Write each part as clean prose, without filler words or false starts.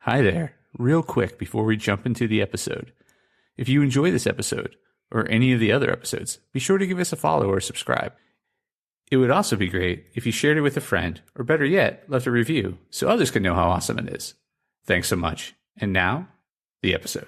Hi there. Real quick before we jump into the episode. If you enjoy this episode, or any of the other episodes, be sure to give us a follow or subscribe. It would also be great if you shared it with a friend, or better yet, left a review so others can know how awesome it is. Thanks so much. And now, the episode.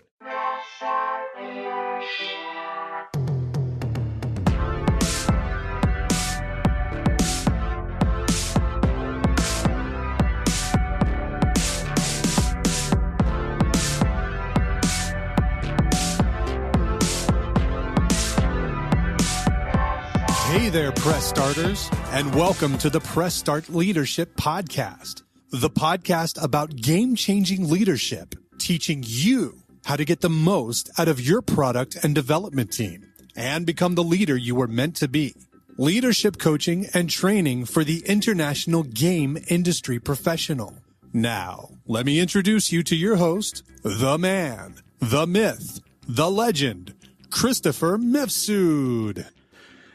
Hey there, Press Starters, and welcome to the Press Start Leadership Podcast, the podcast about game-changing leadership, teaching you how to get the most out of your product and development team and become the leader you were meant to be. Leadership coaching and training for the international game industry professional. Now, let me introduce you to your host, the man, the myth, the legend, Christopher Mifsud.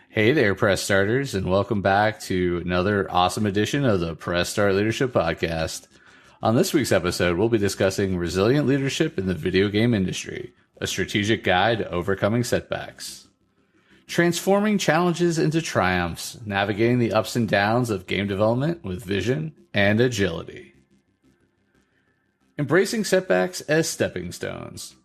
Hey there, Press Starters, and welcome back to another awesome edition of the Press Start Leadership Podcast. On this week's episode, we'll be discussing resilient leadership in the video game industry, a strategic guide to overcoming setbacks. Transforming challenges into triumphs, navigating the ups and downs of game development with vision and agility. Embracing setbacks as stepping stones.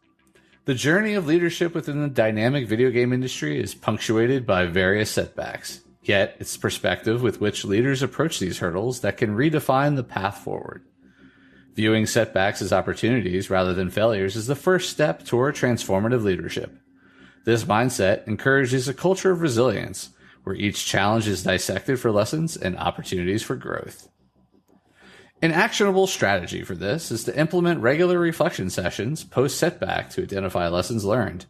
The journey of leadership within the dynamic video game industry is punctuated by various setbacks, yet it's perspective with which leaders approach these hurdles that can redefine the path forward. Viewing setbacks as opportunities rather than failures is the first step toward transformative leadership. This mindset encourages a culture of resilience, where each challenge is dissected for lessons and opportunities for growth. An actionable strategy for this is to implement regular reflection sessions post-setback to identify lessons learned.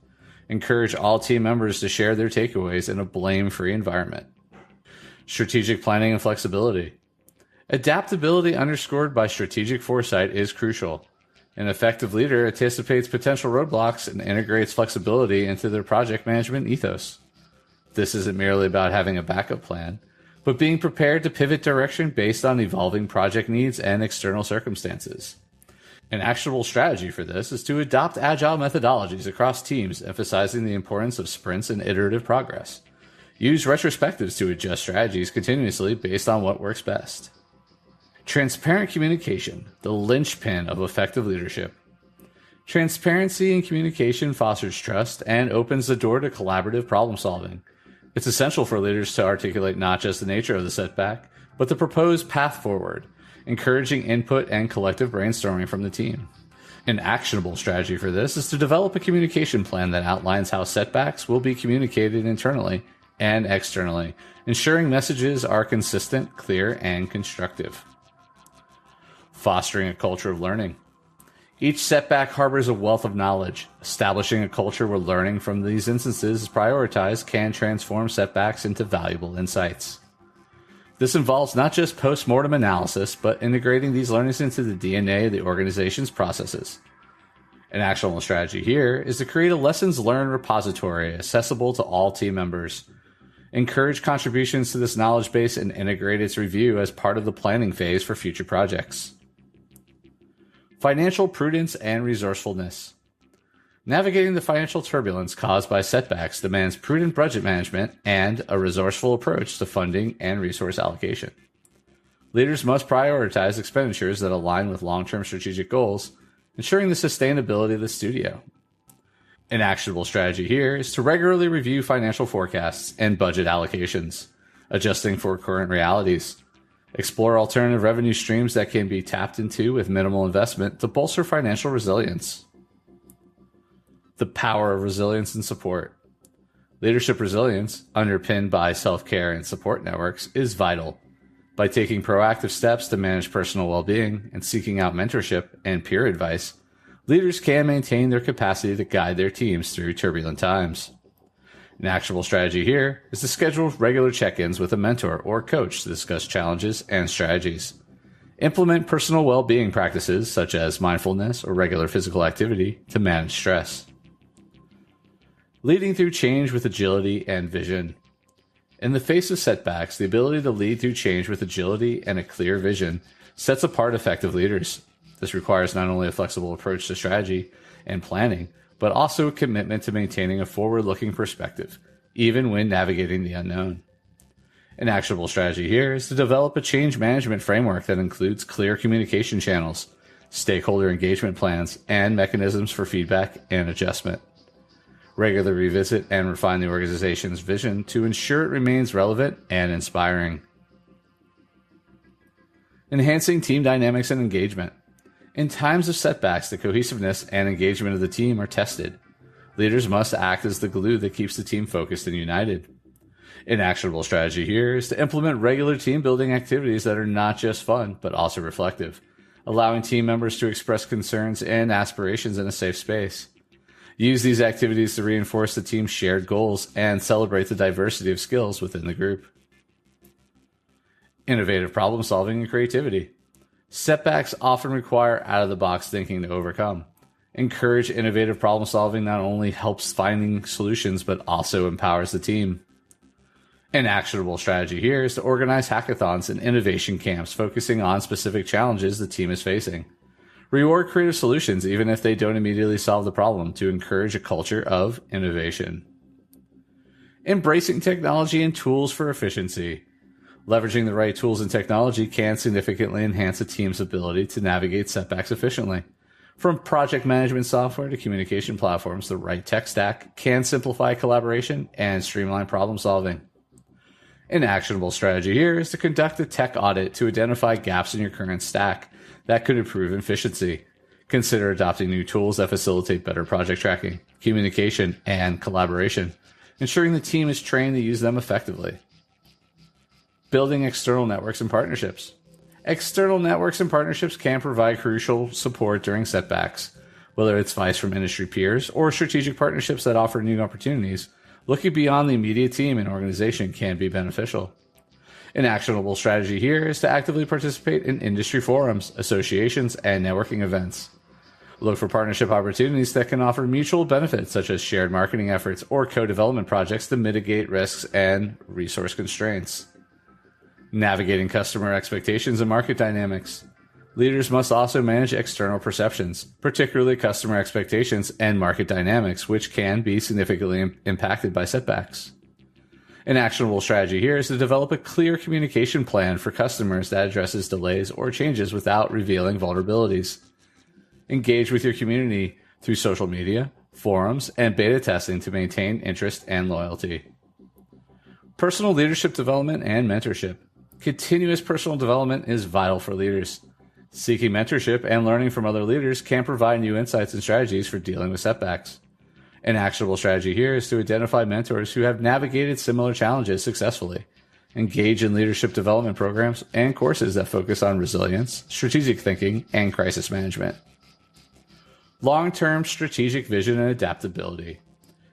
Encourage all team members to share their takeaways in a blame-free environment. Strategic planning and flexibility. Adaptability underscored by strategic foresight is crucial. An effective leader anticipates potential roadblocks and integrates flexibility into their project management ethos. This isn't merely about having a backup plan, but being prepared to pivot direction based on evolving project needs and external circumstances. An actionable strategy for this is to adopt agile methodologies across teams, emphasizing the importance of sprints and iterative progress. Use retrospectives to adjust strategies continuously based on what works best. Transparent communication, the linchpin of effective leadership. Transparency in communication fosters trust and opens the door to collaborative problem solving. It's essential for leaders to articulate not just the nature of the setback, but the proposed path forward, encouraging input and collective brainstorming from the team. An actionable strategy for this is to develop a communication plan that outlines how setbacks will be communicated internally and externally, ensuring messages are consistent, clear, and constructive. Fostering a culture of learning. Each setback harbors a wealth of knowledge. Establishing a culture where learning from these instances is prioritized can transform setbacks into valuable insights. This involves not just post-mortem analysis, but integrating these learnings into the DNA of the organization's processes. An actionable strategy here is to create a lessons learned repository accessible to all team members. Encourage contributions to this knowledge base and integrate its review as part of the planning phase for future projects. Financial prudence and resourcefulness. Navigating the financial turbulence caused by setbacks demands prudent budget management and a resourceful approach to funding and resource allocation. Leaders must prioritize expenditures that align with long-term strategic goals, ensuring the sustainability of the studio. An actionable strategy here is to regularly review financial forecasts and budget allocations, adjusting for current realities. Explore alternative revenue streams that can be tapped into with minimal investment to bolster financial resilience. The power of resilience and support. Leadership resilience, underpinned by self-care and support networks, is vital. By taking proactive steps to manage personal well-being and seeking out mentorship and peer advice, leaders can maintain their capacity to guide their teams through turbulent times. An actionable strategy here is to schedule regular check-ins with a mentor or coach to discuss challenges and strategies. Implement personal well-being practices such as mindfulness or regular physical activity to manage stress. Leading through change with agility and vision. In the face of setbacks, the ability to lead through change with agility and a clear vision sets apart effective leaders. This requires not only a flexible approach to strategy and planning, but also a commitment to maintaining a forward-looking perspective, even when navigating the unknown. An actionable strategy here is to develop a change management framework that includes clear communication channels, stakeholder engagement plans, and mechanisms for feedback and adjustment. Regularly revisit and refine the organization's vision to ensure it remains relevant and inspiring. Enhancing team dynamics and engagement. In times of setbacks, the cohesiveness and engagement of the team are tested. Leaders must act as the glue that keeps the team focused and united. An actionable strategy here is to implement regular team building activities that are not just fun, but also reflective, allowing team members to express concerns and aspirations in a safe space. Use these activities to reinforce the team's shared goals and celebrate the diversity of skills within the group. Innovative problem solving and creativity. Setbacks often require out-of-the-box thinking to overcome. Encourage innovative problem solving not only helps finding solutions, but also empowers the team. An actionable strategy here is to organize hackathons and innovation camps focusing on specific challenges the team is facing. Reward creative solutions even if they don't immediately solve the problem to encourage a culture of innovation. Embracing technology and tools for efficiency. Leveraging the right tools and technology can significantly enhance a team's ability to navigate setbacks efficiently. From project management software to communication platforms, the right tech stack can simplify collaboration and streamline problem solving. An actionable strategy here is to conduct a tech audit to identify gaps in your current stack that could improve efficiency. Consider adopting new tools that facilitate better project tracking, communication, and collaboration, ensuring the team is trained to use them effectively. Building external networks and partnerships. External networks and partnerships can provide crucial support during setbacks, whether it's advice from industry peers or strategic partnerships that offer new opportunities. Looking beyond the immediate team and organization can be beneficial. An actionable strategy here is to actively participate in industry forums, associations, and networking events. Look for partnership opportunities that can offer mutual benefits such as shared marketing efforts or co-development projects to mitigate risks and resource constraints. Navigating customer expectations and market dynamics. Leaders must also manage external perceptions, particularly customer expectations and market dynamics, which can be significantly impacted by setbacks. An actionable strategy here is to develop a clear communication plan for customers that addresses delays or changes without revealing vulnerabilities. Engage with your community through social media, forums, and beta testing to maintain interest and loyalty. Personal leadership development and mentorship. Continuous personal development is vital for leaders. Seeking mentorship and learning from other leaders can provide new insights and strategies for dealing with setbacks. An actionable strategy here is to identify mentors who have navigated similar challenges successfully. Engage in leadership development programs and courses that focus on resilience, strategic thinking, and crisis management. Long-term strategic vision and adaptability.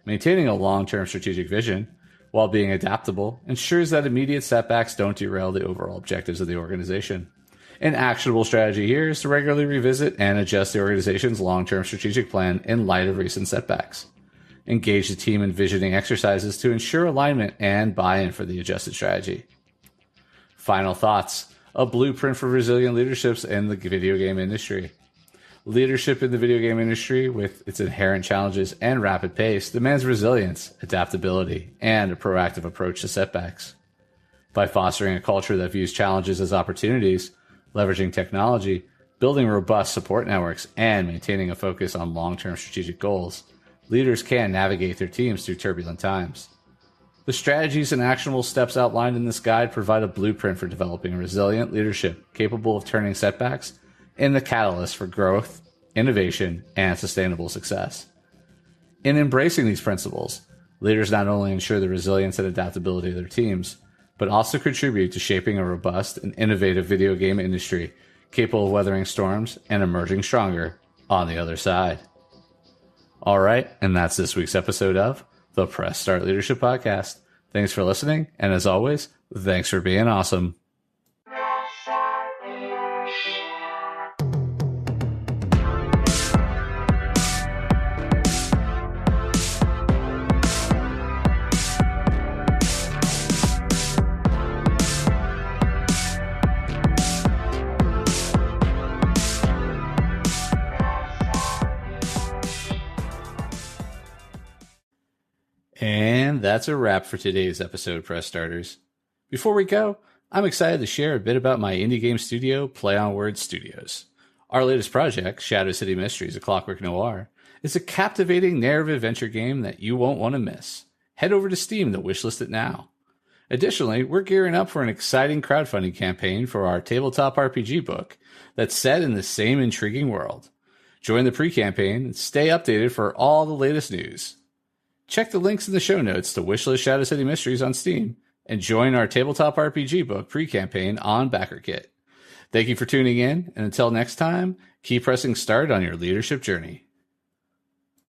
Maintaining a long-term strategic vision while being adaptable ensures that immediate setbacks don't derail the overall objectives of the organization. An actionable strategy here is to regularly revisit and adjust the organization's long-term strategic plan in light of recent setbacks. Engage the team in visioning exercises to ensure alignment and buy-in for the adjusted strategy. Final thoughts. A blueprint for resilient leaderships in the video game industry. Leadership in the video game industry, with its inherent challenges and rapid pace, demands resilience, adaptability, and a proactive approach to setbacks. By fostering a culture that views challenges as opportunities, leveraging technology, building robust support networks, and maintaining a focus on long-term strategic goals, leaders can navigate their teams through turbulent times. The strategies and actionable steps outlined in this guide provide a blueprint for developing resilient leadership capable of turning setbacks in the catalyst for growth, innovation, and sustainable success. In embracing these principles, leaders not only ensure the resilience and adaptability of their teams, but also contribute to shaping a robust and innovative video game industry capable of weathering storms and emerging stronger on the other side. All right, and that's this week's episode of the Press Start Leadership Podcast. Thanks for listening, and as always, thanks for being awesome. And that's a wrap for today's episode, Press Starters. Before we go, I'm excited to share a bit about my indie game studio, Play on Words Studios. Our latest project, Shadow City Mysteries: A Clockwork Noir, is a captivating narrative adventure game that you won't want to miss. Head over to Steam to wishlist it now. Additionally, we're gearing up for an exciting crowdfunding campaign for our tabletop RPG book that's set in the same intriguing world. Join the pre-campaign and stay updated for all the latest news. Check the links in the show notes to wishlist Shadow City Mysteries on Steam and join our tabletop RPG book pre-campaign on BackerKit. Thank you for tuning in, and until next time, keep pressing start on your leadership journey.